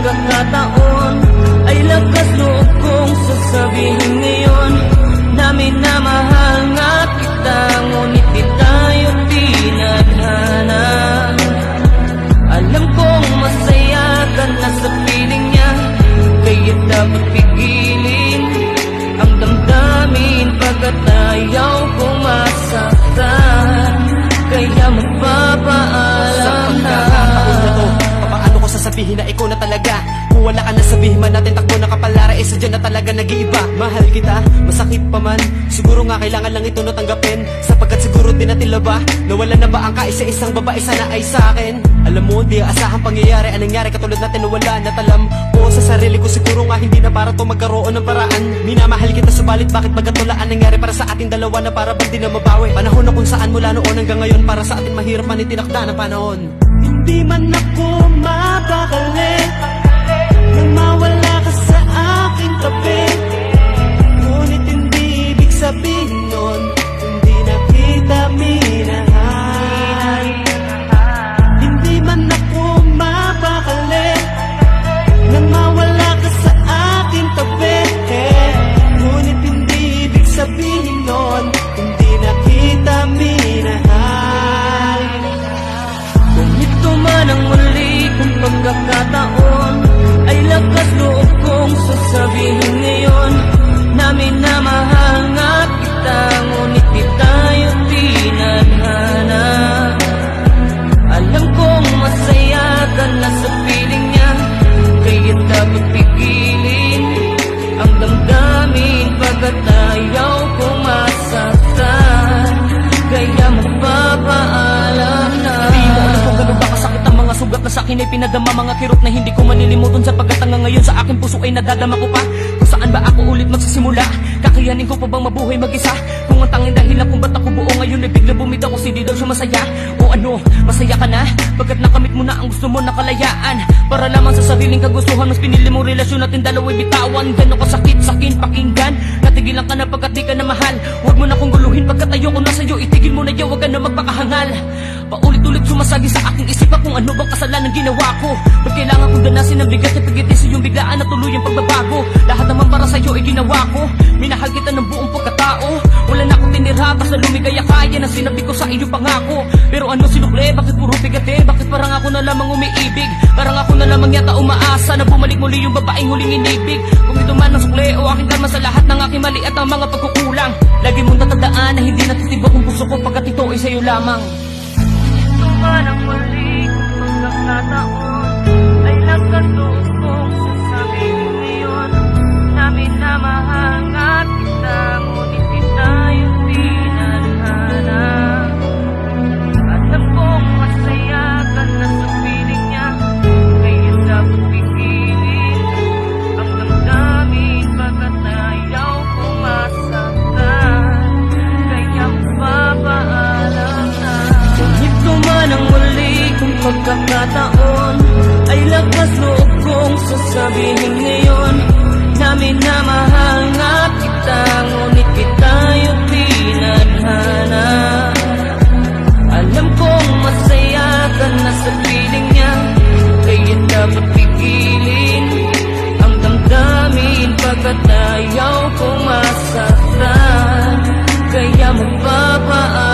pagkakataon ay lakas loob kong sasabihin ngayon na minamahal nga kita, ngunit di tayo tinadhana. Alam kong masaya ka na sa piling niya, kaya dapat pigilin ang damdamin pagkat ayaw kong masaktan. Kaya magpapaalam na. Paano ko sasabihin na ikaw na talaga? Kung wala ka na sabihin man natin takbo na kapalara, eh sadya na talaga nag-iiba. Mahal kita, masakit pa man, siguro nga kailangan lang ito natanggapin, sapagkat siguro din natin laba nawala na ba ang kaisa-isang babae sana ay sa akin. Alam mo, di asahang pangyayari ang nangyari, katulad natin nawala na talam ko sa sarili ko, siguro nga hindi na para to magkaroon ng paraan. Minamahal kita subalit bakit magkatulaan nangyari para sa ating dalawa na para bang di na mabawi. Panahon na kung saan mula noon hanggang ngayon para sa atin mahirap man itinakda ng panahon. Hindi man ako mapakali nang mawala ka sa aking tabi, ngunit hindi ibig sabihin nun hindi na kita minahal. Hindi man ako mapakali nang mawala ka sa aking tabi, ngunit hindi ibig sabihin nun hindi na kita minahal. Kung ito man ang muli kong pagkakataon ay lakas loob kong sasabihin ngayon na minamahal nga kita, ngunit di tayo tinadhana. Alam kong masaya ka na sa piling niya, kaya dapat pigilin ang damdamin pagkat ayaw kong masaktan. Kaya magpapaalam na. Di mo alam kung gano'n ba kasakit ang mga sugat na sa'kin ay pinadama, mga kirot na hindi ko manilimutan, sapagkat hanggang ngayon sa aking puso ay nadadama ko pa. Kung saan ba ako ulit magsisimula? Kakayanin ko pa bang mabuhay mag-isa? Kung ang tanging dahilan kung ba't ako buo ngayon ay bigla bumitaw ko, hindi daw siya masaya. O ano, masaya ka na? Pagkat nakamit mo na ang gusto mo na kalayaan, para lamang sa sariling kagustuhan, mas pinili mo relasyon natin dalawa'y bitawan. Gano'n kasakit sa'kin pakinggan, natigilan ka na pagkat di ka na mahal. Huwag mo na kong guluhin pagkat ayoko na sa'yo, itigil mo na yaw, huwag ka na magpakahangal. Paulit-ulit sumasagi sa aking isipan kung ano bang kasalanan ginawa ko. Ba't kailangan kong danasin ang bigat at pigitin sa iyong biglaan at tuluyang pagbabago? Lahat naman para sa'yo ay ginawa ko, minahal kita ng buong pagkatao. Wala na akong tinira, basta lumigaya kaya na sinabi ko sa iyo pangako. Pero ano sinukle, bakit puro bigate? Bakit parang ako na lamang umiibig? Parang ako na lamang yata umaasa na bumalik muli yung babaeng huling inibig. Kung ito man ang sukle o aking karma sa lahat ng aking mali at ang mga pagkukulang, lagi mong tatandaan na hindi natitibok ang puso ko pagkat ito ay sa'yo lamang. Ito man ang muli kong pagkakataon ay lakas loob kong sasabihin ngayon na minamahal nga kita, ngunit di tayo tinadhana. Alam kong masaya ka na sa piling niya, kaya dapat pigilin ang damdamin pagkat ayaw kong masaktan. Kaya magpapaalam na. Kung ito man ang muli kong pagkakataon ay lakas loob kong sasabihin ngayon na minamahal nga kita, ngunit di tayo tinadhana. Alam kong masaya ka na sa piling niya, kaya dapat pigilin ang damdamin pagkat ayaw kong masaktan. Kaya magpapaalam